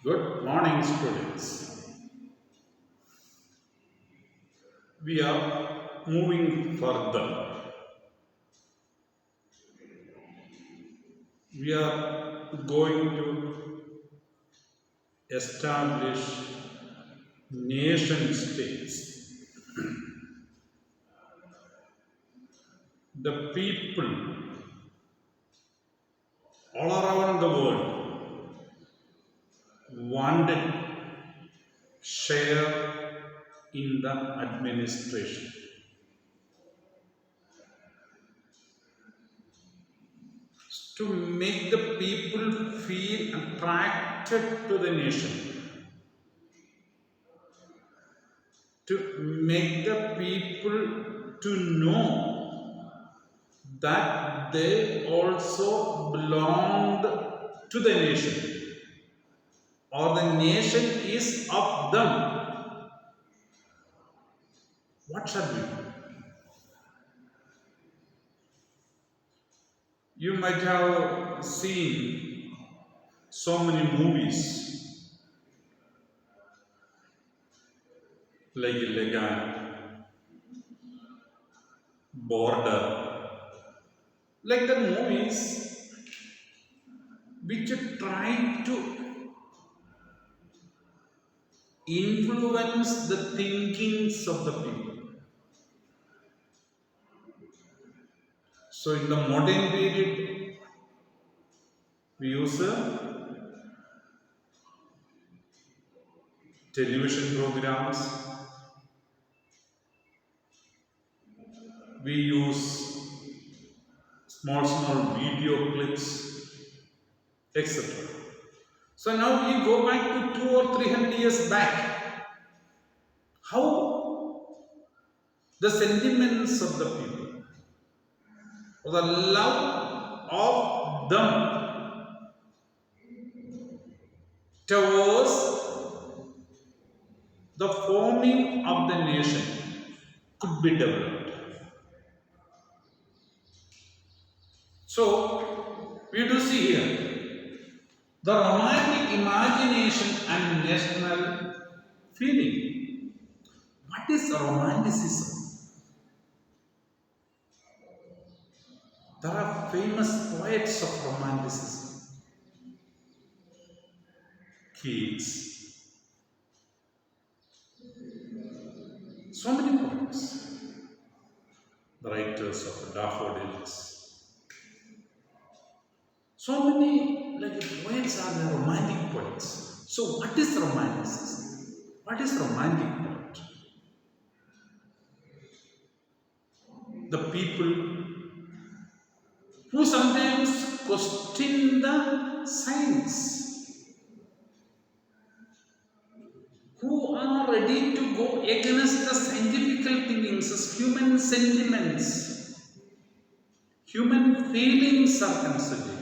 Good morning, students. We are moving further. We are going to establish nation states. The people all around the world wanted share in the administration. To make the people feel attracted to the nation, to make the people to know that they also belonged to the nation, or the nation is of them. What shall we do? You might have seen so many movies like Legan, Border, like the movies which try to influence the thinkings of the people. So in the modern period, we use television programs, we use small video clips, etc. So now we go back to 200 or 300 years back. How the sentiments of the people, or the love of them towards the forming of the nation could be developed. So, we do see here the romantic imagination and national feeling. What is romanticism? There are famous poets of romanticism. Keats. So many poets. The writers of daffodils. So many poets are the romantic poets. So what is romanticism? What is romantic poet? The people who sometimes question the science, who are ready to go against the scientific thinkings, human sentiments, human feelings are considered.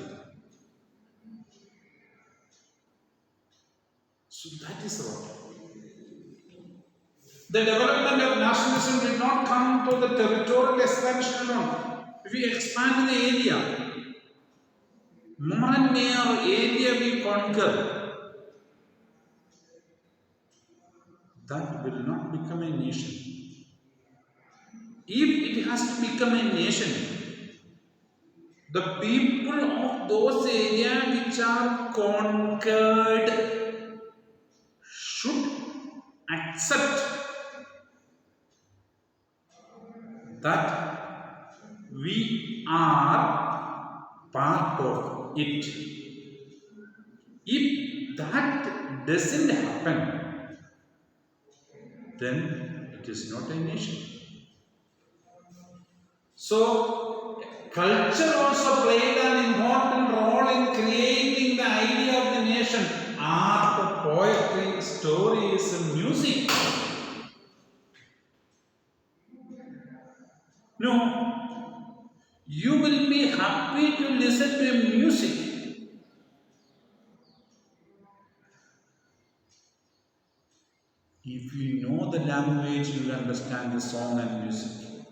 So that is wrong. The development of nationalism did not come to the territorial expansion alone. If we expand the area, more and more area we conquer, that will not become a nation. If it has to become a nation, the people of those areas which are conquered should accept that we are part of it. If that doesn't happen, then it is not a nation. So, culture also played an important role in creating the idea of the nation. Art, poetry, stories, music. No, you will be happy to listen to music. If you know the language, you will understand the song and music.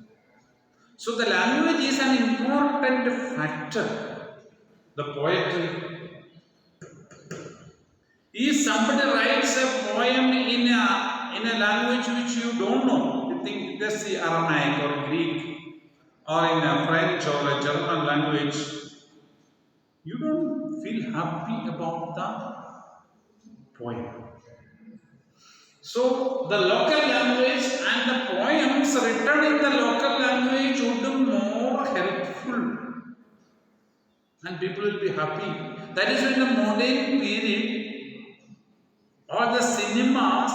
So the language is an important factor. The poetry, If somebody writes a poem in a language which you don't know, you think that's the Aramaic or Greek or in a French or a German language, you don't feel happy about the poem. So the local language and the poems written in the local language would be more helpful and people will be happy. That is when the modern period or the cinemas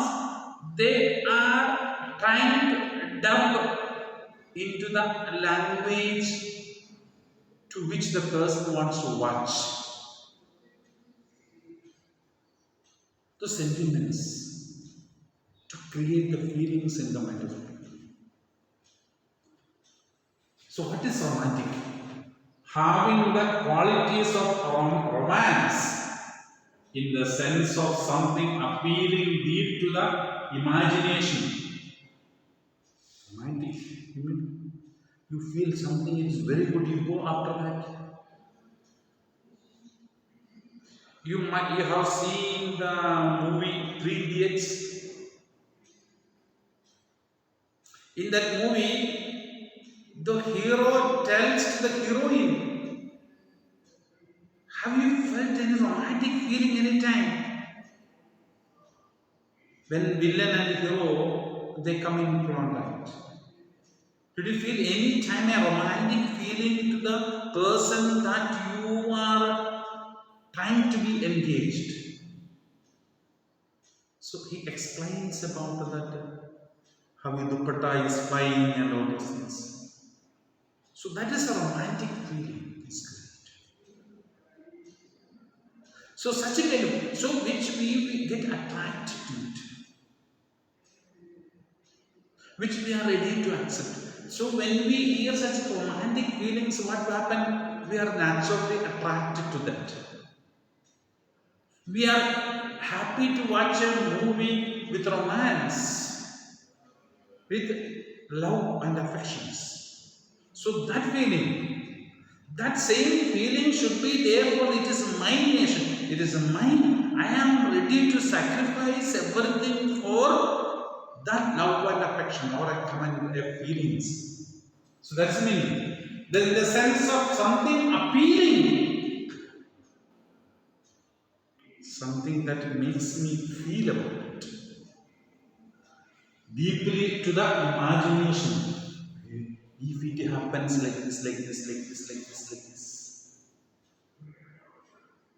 they are trying to dub into the language to which the person wants to watch. The sentiments to create the feelings in the mind of people. So what is romantic? Having the qualities of romance in the sense of something appealing deep to the imagination. Romantic, you feel something is very good, you go after that. You have seen the movie Three Idiots. In that movie, the hero tells to the heroine, have you felt any romantic feeling any time? When villain and hero they come in contact. Did you feel any time a romantic feeling to the person that you are trying to be engaged? So he explains about that, how the dupatta is flying and all those things. So that is a romantic feeling. It's great. So such a kind of, so which we get attracted to it, which we are ready to accept. So when we hear such romantic feelings, what happens? We are naturally attracted to that. We are happy to watch a movie with romance, with love and affections. So that feeling, that same feeling should be there for it is my nation, it is mine. I am ready to sacrifice everything for that love and affection or a command feelings. So that's the meaning. Then the sense of something appealing, something that makes me feel about it deeply to the imagination. If it happens like this, like this, like this, like this, like this.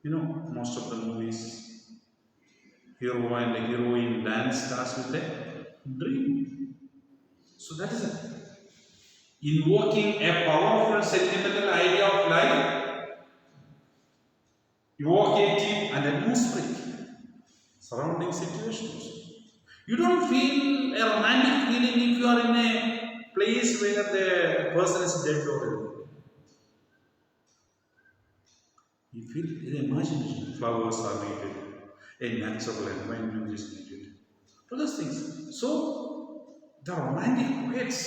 You know, most of the movies, hero and the heroine dance starts with a dream. So that is it. Invoking a powerful sentimental idea of life, evocative and atmospheric surrounding situations. You don't feel a romantic feeling if you are in a place where the person is dead already. You feel in imagination, flowers are needed, a natural environment is needed. All those things. So, the romantic poets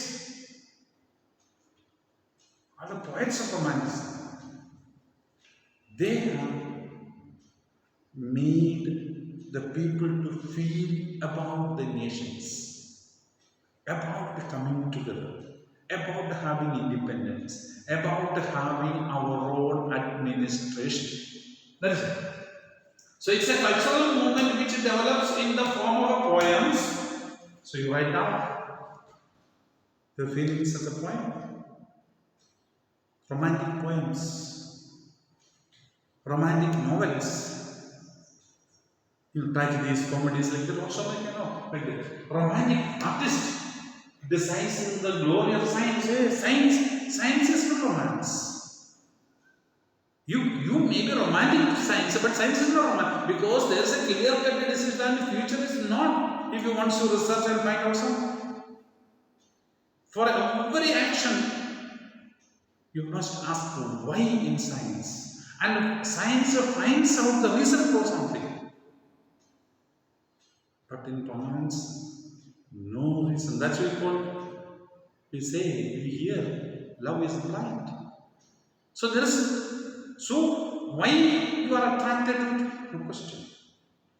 are the poets of romanticism. They have made the people to feel about the nations, about the coming together, about having independence, about having our own administration. That is it. So it's a cultural movement which develops in the form of poems. So you write down the feelings of the poem. Romantic poems, romantic novels, tragedies, comedies like that, also like like that. Romantic artist decising the glory of science. Science is not romance. You may be romantic to science, but science is not romantic because there is a clear-cut decision and the future is not. If you want to research and find out something, for every action, you must ask why in science, and science finds out the reason for something. But in romance, no reason. That's why we hear, love is blind. So why you are attracted to it? No question.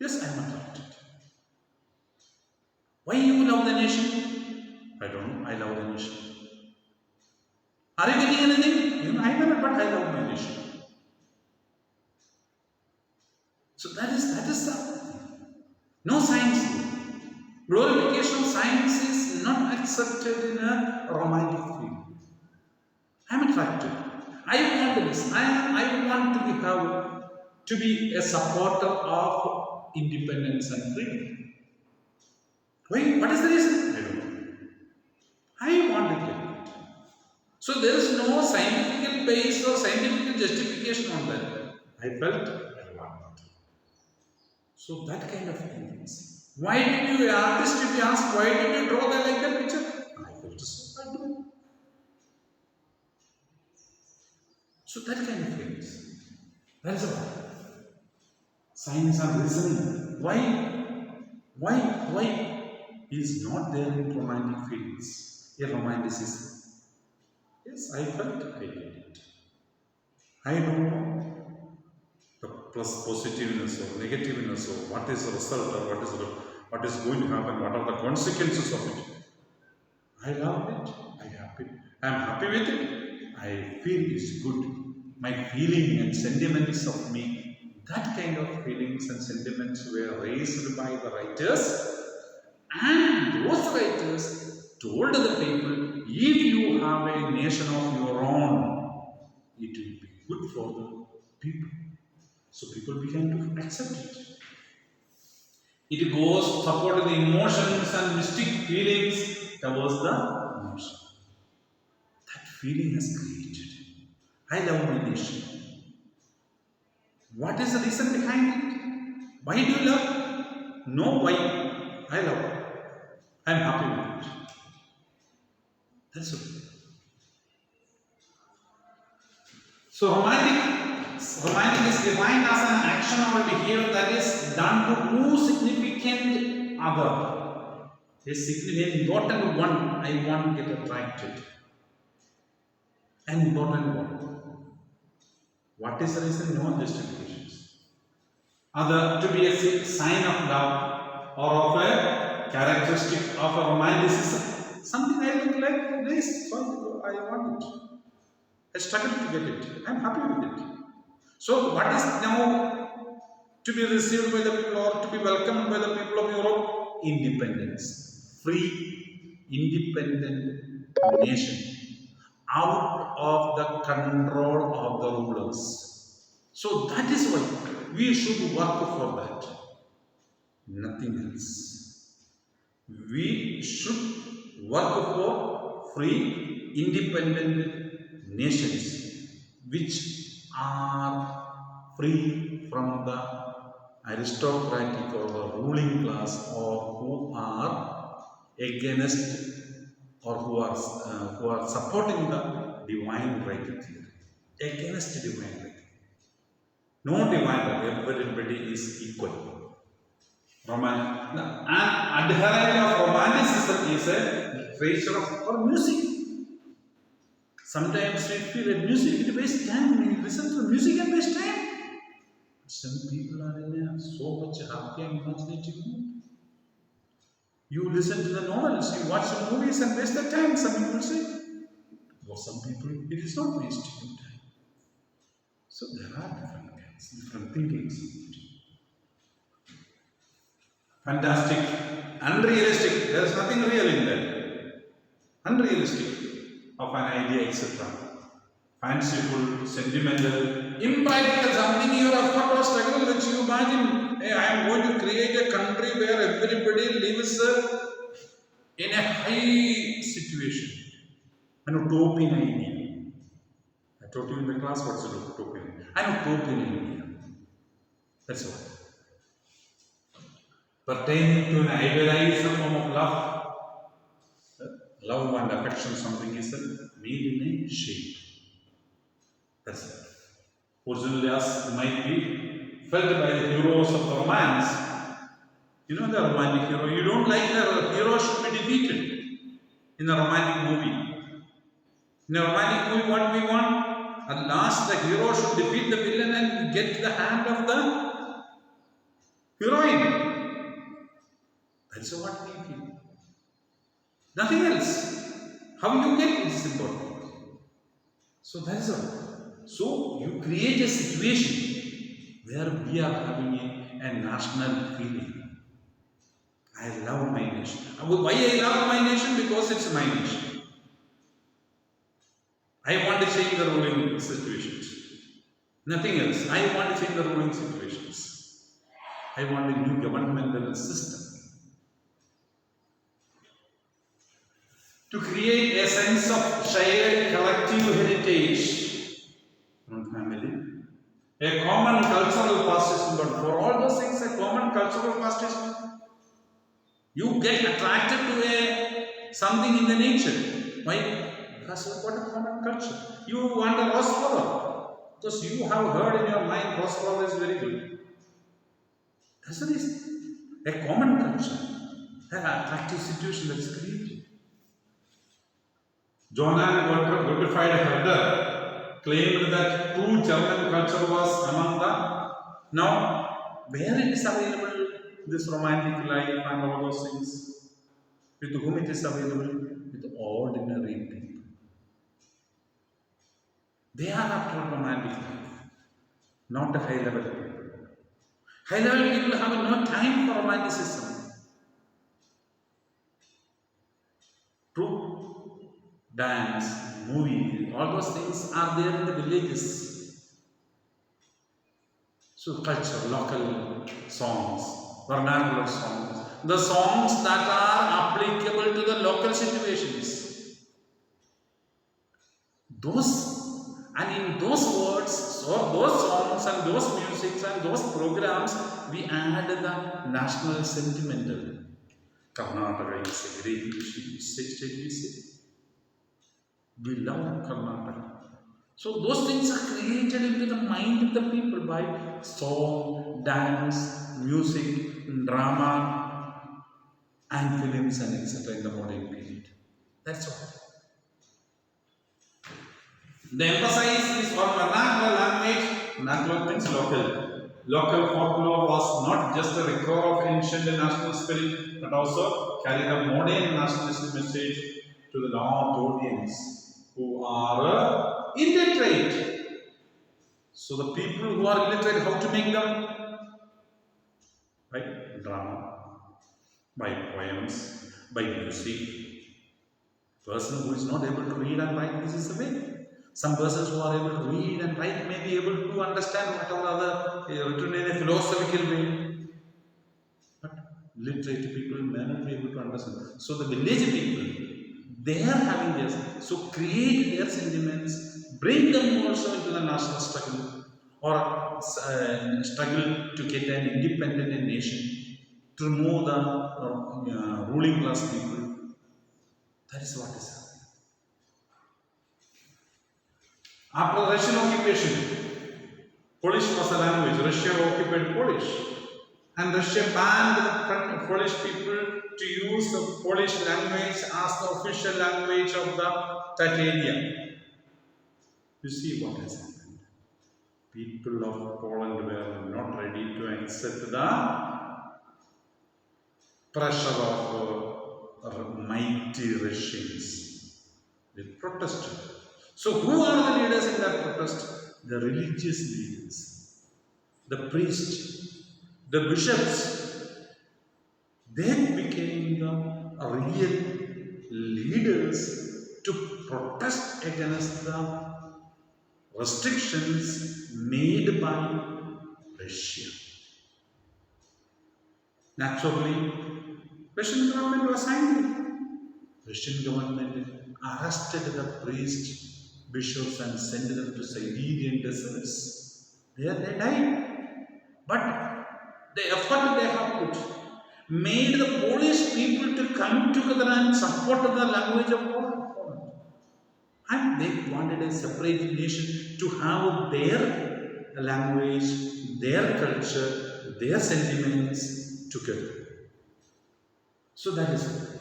Yes, I am attracted. Why you love the nation? I don't know. I love the nation. Are you getting anything? I never, but I love my nation. So that is the no science. Glorification of science is not accepted in a romantic field. I am attracted. I want this. I want to be a supporter of independence and freedom. Why? What is the reason? I don't know. I want it like that. So there is no scientific base or scientific justification on that. I felt I want it. So that kind of things. Why did you, artist, if you ask, why did you draw that like that picture? I felt so. I do. So that kind of things. That is why. Science and reasoning. Why is not there in romantic feelings? A romanticism. Yes, I felt I did it. I don't know the plus positiveness or negativeness or what is the result or what is going to happen, what are the consequences of it. I love it. I am happy with it. I feel it's good. My feeling and sentiments of me, that kind of feelings and sentiments were raised by the writers, and those writers told the people, if you have a nation of your own, it will be good for the people. So people began to accept it. It goes supporting the emotions and mystic feelings towards the nation. That feeling has created. I love my nation. What is the reason behind it? Why do you love? No, why? I love it. I am happy with it. That's it. So romantic is defined as an action or behavior that is done to who significant other. A significant important one, I want to get attracted. An important one. What is the reason? No justifications. Other to be a sign of love or of a characteristic of a romanticism. Something I look like this, so I want it. I struggle to get it. I am happy with it. So, what is now to be received by the people or to be welcomed by the people of Europe? Independence. Free, independent nation. Out of the control of the rulers. So, that is why we should work for that. Nothing else. We should work for free, independent nations which are free from the aristocratic or the ruling class, or who are against or who are supporting the divine right theory. Against divine right. No divine right, everybody is equal. And adherent of romanticism is a creature of or music. Sometimes we feel that music, it wastes time. We listen to music and waste time. Some people are in so much happy and imaginative mood. You listen to the novels, you watch the movies and waste the time, some people say. For some people, it is not wasting time. So there are different kinds, different thinkings. Fantastic, unrealistic, there is nothing real in that. Unrealistic of an idea, etc. Fanciful, sentimental, impractical, something your effort or struggle that you imagine. Hey, I am going to create a country where everybody lives in a high situation. An utopian idea. I taught you in the class what's an utopian. An utopian idea. That's all. Pertaining to an idealized form of love. Love and affection, something is made in a shape. That's it. Originally, as might be felt by the heroes of the romance. You know the romantic hero. You don't like the hero should be defeated in a romantic movie. In a romantic movie, what we want? At last, the hero should defeat the villain and get the hand of the heroine. That's what we feel. Nothing else. How you get it is important. So that's all. So you create a situation where we are having a national feeling. I love my nation. Why I love my nation? Because it's my nation. I want to change the ruling situations. Nothing else. I want to change the ruling situations. I want a new governmental system to create a sense of shared collective heritage from family, a common cultural past, but for all those things, a common cultural past. You get attracted to something in the nature. Why? Because you've got a common culture. You want a rose flower. Because you have heard in your mind rose flower is very good. That's the reason. A common culture. An attractive situation that is created. Johann Gottfried Herder claimed that true German culture was among the. Now, where it is available, this romantic life and all those things, with whom it is available? With ordinary people. They are after romantic life, not the high level people. High level people have no time for romanticism. True dance, movie, all those things are there in the villages. So culture, local songs, vernacular songs, the songs that are applicable to the local situations. In those words, or those songs and those musics and those programs, we add the national sentimental. Karnataka is a great state, we say. We love Karnataka. So those things are created into the mind of the people by song, dance, music, drama, and films and etc. in the modern period. That's all. The emphasis is on vernacular language. Vernacular means local. Local folklore was not just a record of ancient national spirit, but also carried a modern nationalist message to the large audience who are illiterate. So the people who are illiterate, how to make them? By drama, by poems, by music. Person who is not able to read and write, this is the way. Some persons who are able to read and write may be able to understand whatever other written in a philosophical way. But literate people may not be able to understand. So the village people, they are having this. So create their sentiments, bring them also into the national struggle or struggle to get an independent nation, to remove the ruling class people. That is what is happening. After Russian occupation, Polish was a language. Russia occupied Polish. And Russia banned the Polish people to use the Polish language as the official language of that area. You see what has happened. People of Poland were not ready to accept the pressure of mighty Russians. They protested. So who are the leaders in that protest? The religious leaders, the priests, the bishops. They became the real leaders to protest against the restrictions made by Russia. Naturally, Russian government was angry. Russian government arrested the priests, bishops and sent them to Siberian deserts. There they died. But the effort they have put made the Polish people to come together and support the language of Poland. And they wanted a separate nation to have their language, their culture, their sentiments together. So that is it.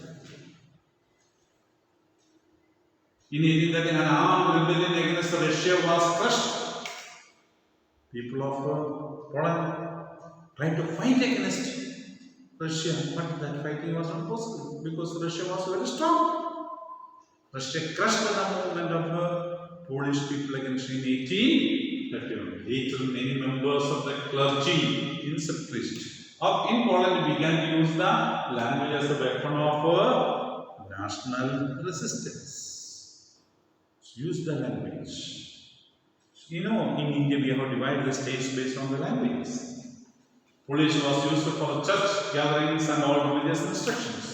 In 1813, an armed rebellion against Russia was crushed. People of Poland tried to fight against Russia, but that fighting was not possible because Russia was very strong. Russia crushed the movement of the Polish people against in 1831. Later, many members of the clergy, insect priests, in Poland began to use the language as a weapon of national resistance. Use the language. You know, in India we have divided the states based on the languages. Polish was used for church gatherings and all religious instructions.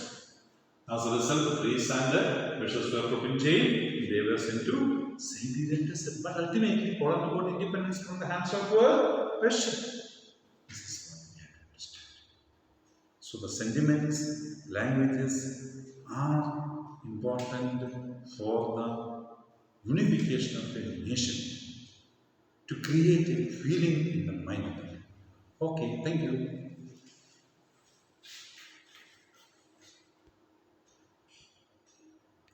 As a result, the priests and the bishops were put in jail. They were sent to Siberia. But ultimately, Poland got independence from the hands of Russia. This is what we have to understand. So the sentiments, languages are important for the unification of a nation, to create a feeling in the mind. Okay, thank you.